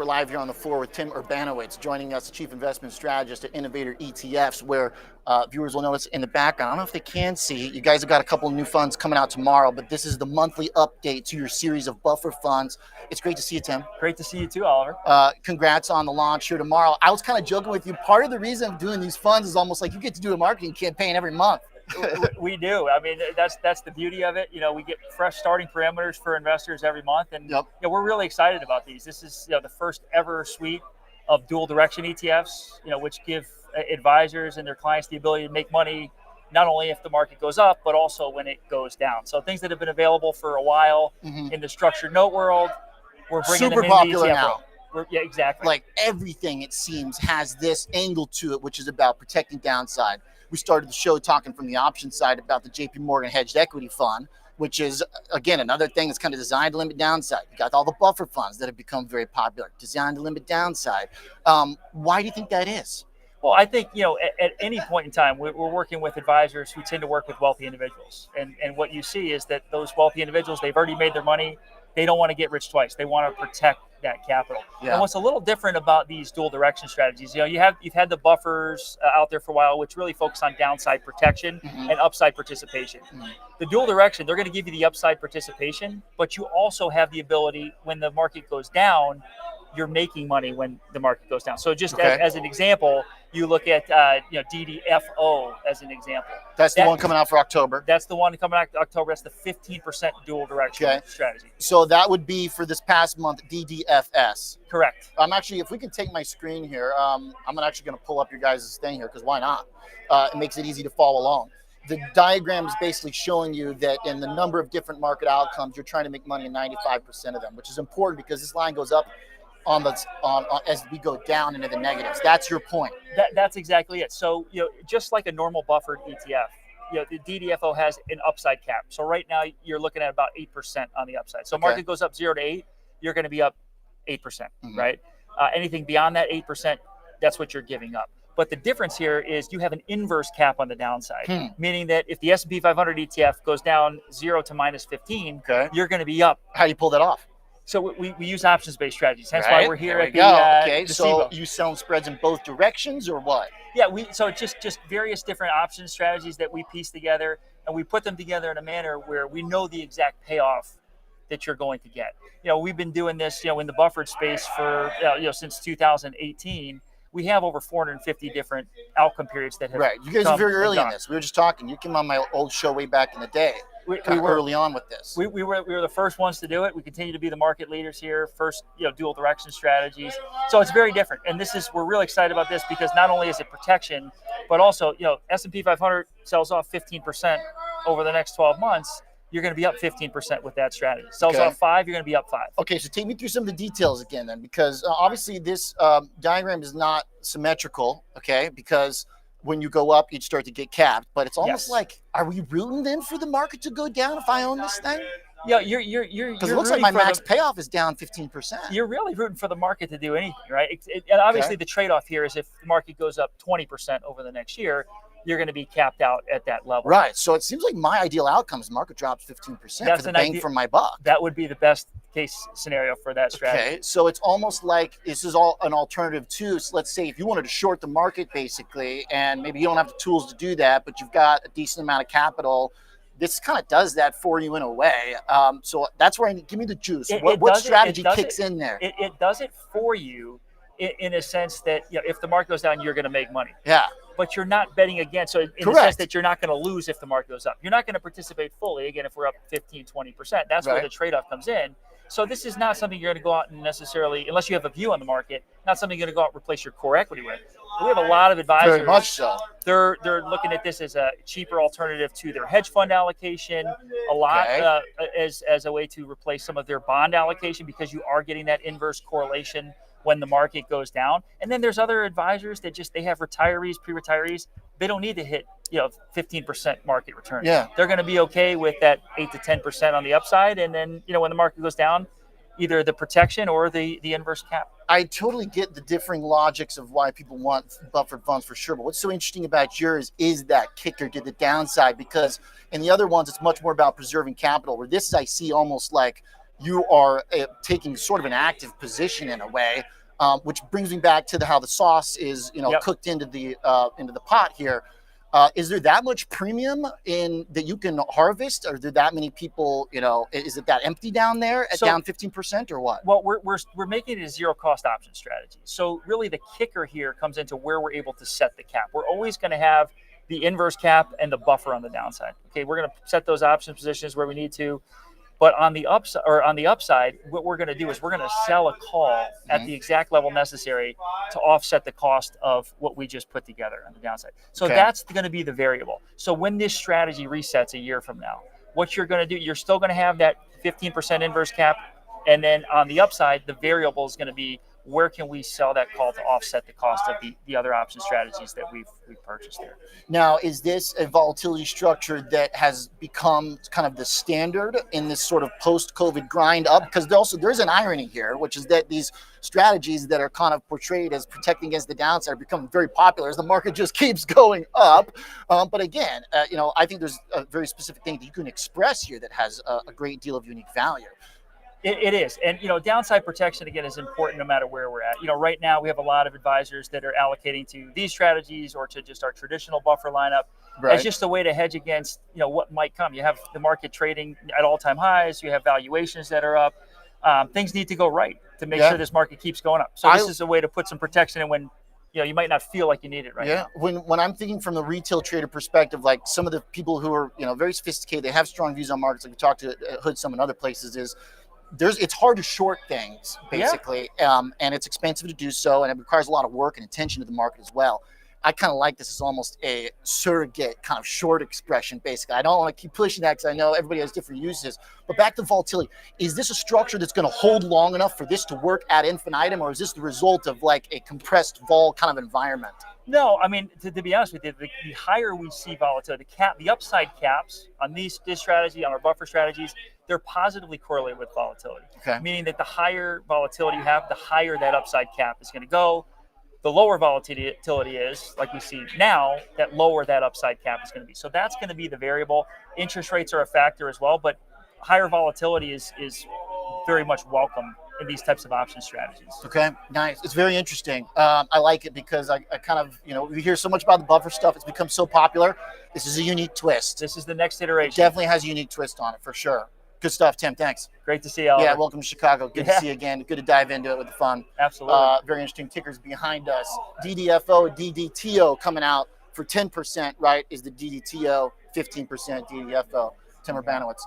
We're live here on the floor with Tim Urbanowicz, joining us, Chief Investment Strategist at Innovator ETFs, where viewers will notice in the background, I don't know if they can see, you guys have got a couple of new funds coming out tomorrow, but this is the monthly update to your series of buffer funds. It's great to see you, Tim. Great to see you too, Oliver. Congrats on the launch here tomorrow. I was kind of joking with you. Part of the reason I'm doing these funds is almost like you get to do a marketing campaign every month. We do. I mean, that's the beauty of it. You know, we get fresh starting parameters for investors every month, and we're really excited about these. This is the first ever suite of dual direction ETFs, which give advisors and their clients the ability to make money not only if the market goes up, but also when it goes down. So things that have been available for a while in the structured note world, we're bringing super them popular into the ETF now. world. Yeah, exactly. Like everything, it seems, has this angle to it, which is about protecting downside. We started the show talking from the option side about the JP Morgan Hedged Equity Fund, which is, again, another thing that's kind of designed to limit downside. You got all the buffer funds that have become very popular, designed to limit downside. Why do you think that is? Well, I think, at any point in time, we're working with advisors who tend to work with wealthy individuals. And what you see is that those wealthy individuals, they've already made their money. They don't want to get rich twice. They want to protect that capital. Yeah. And what's a little different about these dual direction strategies, you've had the buffers out there for a while, which really focus on downside protection and upside participation. The dual direction, they're going to give you the upside participation, but you also have the ability when the market goes down, you're making money when the market goes down. So just as an example, you look at DDFO as an example. That's the one coming out for October. That's the one coming out October. That's the 15% dual direction strategy. So that would be for this past month, DDFS. Correct. I'm actually, if we can take my screen here, I'm actually going to pull up your guys' thing here because why not? It makes it easy to follow along. The diagram is basically showing you that in the number of different market outcomes, you're trying to make money in 95% of them, which is important because this line goes up as we go down into the negatives. That's your point. That's exactly it. So, just like a normal buffered ETF, the DDFO has an upside cap. So right now you're looking at about 8% on the upside. So market goes up 0 to 8, you're going to be up 8%, right? Anything beyond that 8%, that's what you're giving up. But the difference here is you have an inverse cap on the downside, meaning that if the S&P 500 ETF goes down 0 to minus 15, you're going to be up. How do you pull that off? So we use options-based strategies. Hence why we're here at the so you sell spreads in both directions or what? Yeah, so just various different option strategies that we piece together, and we put them together in a manner where we know the exact payoff that you're going to get. We've been doing this, in the buffered space for since 2018. We have over 450 different outcome periods that have You guys are very early in this. We were just talking. You came on my old show way back in the day. We were early on with this. We were the first ones to do it. We continue to be the market leaders here. First, dual direction strategies. So it's very different. And we're really excited about this because not only is it protection, but also, S&P 500 sells off 15% over the next 12 months. You're going to be up 15% with that strategy. Sells off 5, you're going to be up 5. Okay, so take me through some of the details again then, because obviously this diagram is not symmetrical, because when you go up, you'd start to get capped. But it's almost like, are we rooting then for the market to go down if I own this thing? Yeah, you're because it looks like my max payoff is down 15%. You're really rooting for the market to do anything, right? And obviously the trade-off here is if the market goes up 20% over the next year, you're going to be capped out at that level. Right. So it seems like my ideal outcome is the market drops 15% for the bang for my buck. That would be the best case scenario for that strategy. Okay. So it's almost like this is all an alternative too. So let's say if you wanted to short the market basically, and maybe you don't have the tools to do that, but you've got a decent amount of capital, this kind of does that for you in a way. So that's where give me the juice. What strategy kicks in there? It does it for you in a sense that if the market goes down, you're going to make money. Yeah. But you're not betting against. So in the sense that you're not going to lose if the market goes up. You're not going to participate fully. Again, if we're up 15, 20%, that's where the trade-off comes in. So this is not something you're going to go out and necessarily, unless you have a view on the market, not something you're going to go out and replace your core equity with. We have a lot of advisors. Very much so. They're looking at this as a cheaper alternative to their hedge fund allocation, a lot as a way to replace some of their bond allocation because you are getting that inverse correlation when the market goes down. And then there's other advisors that they have retirees, pre-retirees. They don't need to hit 15% market return. Yeah. They're going to be okay with that 8 to 10% on the upside. And then, when the market goes down, either the protection or the inverse cap. I totally get the differing logics of why people want buffered funds for sure. But what's so interesting about yours is that kicker to the downside, because in the other ones, it's much more about preserving capital, where this is, I see almost like you are taking sort of an active position in a way, which brings me back to how the sauce is, cooked into the pot here. Is there that much premium in that you can harvest? Are there that many people, is it that empty down there at down 15% or what? Well, we're making it a zero cost option strategy. So really the kicker here comes into where we're able to set the cap. We're always going to have the inverse cap and the buffer on the downside. Okay, we're going to set those option positions where we need to. But on the upside, what we're going to do is we're going to sell a call at the exact level necessary to offset the cost of what we just put together on the downside. So that's going to be the variable. So when this strategy resets a year from now, what you're going to do, you're still going to have that 15% inverse cap. And then on the upside, the variable is going to be where can we sell that call to offset the cost of the other option strategies that we've purchased there. Now, is this a volatility structure that has become kind of the standard in this sort of post-COVID grind up? Because there's an irony here, which is that these strategies that are kind of portrayed as protecting against the downside are becoming very popular as the market just keeps going up. But again, I think there's a very specific thing that you can express here that has a great deal of unique value. It is. And, downside protection, again, is important no matter where we're at. Right now we have a lot of advisors that are allocating to these strategies or to just our traditional buffer lineup as just a way to hedge against, what might come. You have the market trading at all-time highs. You have valuations that are up. Things need to go right to make sure this market keeps going up. So this is a way to put some protection in when, you might not feel like you need it right now. When I'm thinking from the retail trader perspective, like some of the people who are, very sophisticated, they have strong views on markets, like we talked to Hood some and other places, is it's hard to short things basically, and it's expensive to do so, and it requires a lot of work and attention to the market as well. I kind of like this as almost a surrogate kind of short expression, basically. I don't want to keep pushing that because I know everybody has different uses. But back to volatility, is this a structure that's going to hold long enough for this to work ad infinitum, or is this the result of like a compressed vol kind of environment? No, I mean, to be honest with you, the higher we see volatility, the upside caps on this strategy, on our buffer strategies, they're positively correlated with volatility. Meaning that the higher volatility you have, the higher that upside cap is going to go. The lower volatility is, like we see now, that lower that upside cap is going to be. So that's going to be the variable. Interest rates are a factor as well, but higher volatility is very much welcome in these types of option strategies. Okay, nice. It's very interesting. I like it because I kind of, we hear so much about the buffer stuff. It's become so popular. This is a unique twist. This is the next iteration. It definitely has a unique twist on it, for sure. Good stuff, Tim. Thanks. Great to see you all. Yeah, welcome to Chicago. Good to see you again. Good to dive into it with the fun. Absolutely. Very interesting tickers behind us. DDFO, DDTO coming out for 10%, right, is the DDTO, 15% DDFO. Tim Urbanowicz.